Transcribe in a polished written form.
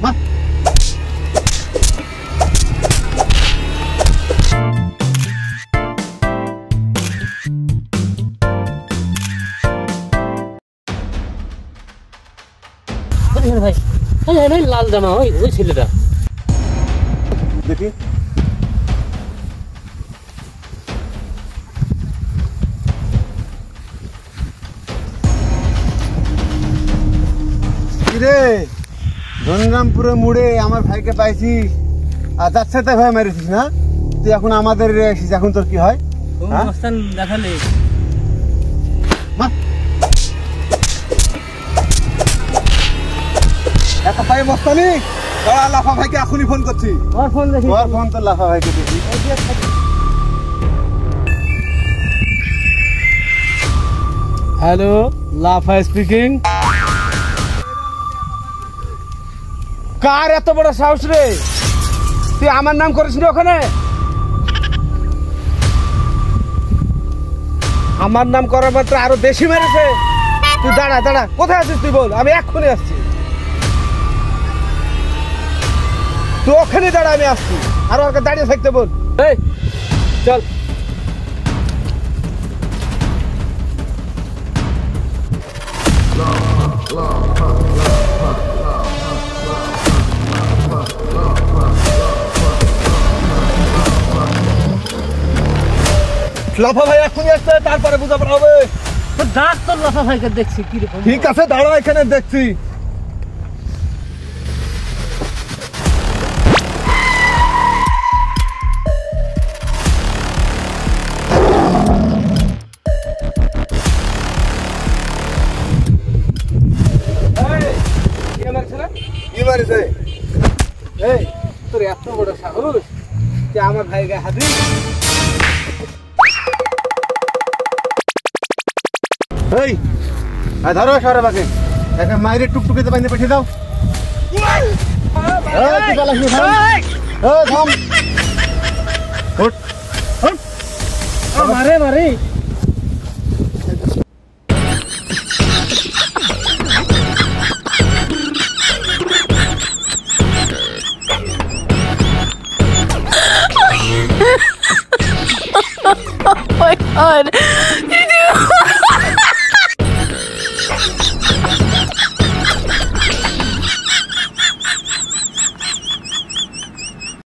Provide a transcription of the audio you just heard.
মা ভাই ভাই লাল জামা ওই ওই ছেলেটা দেখি রে ধনরামপুরে মুড়ে আমার ভাইকে পাইছিস আর যাচ্ছে তাই ভাই মেরেছিস না তুই এখন আমাদের এসিস এখন তোর কি হয় দেখালে এত পাই মস্তানি লাফা ভাইকে এখনই ফোন করছি ফোন তো লাফা ভাইকে দেখি হ্যালো লাফা স্পিকিং কার এত বড় সাহস রে তুই আমার নাম করিস নি ওখানে আমার নাম করার মাত্র আরো বেশি মেরেছে তুই দাঁড়া দাঁড়া কোথায় আছিস তুই বল আমি এক্ষুনি আসছি তুই ওখানে দাঁড়া আমি আসছি আর ওকে দাঁড়িয়ে থাকতে বল এই চল লাফা ভাই এখনই আসছে তারপরে বুঝাবো হবে তো ডাক তোর লাফা ভাইকে দেখছি কিরকম ঠিক আছে দাঁড়া এখানে দেখছি কি মারিছে এই তোর এত বড় সাহস যে আমার ভাই গায়ে হাত দিস এই ধরো সরে বাকে একটা মায়ের টুকটুকিতে বাইন্দে পাঠিয়ে দাও তুই চালাস না থাম উঠ মারে মারে Oh my god.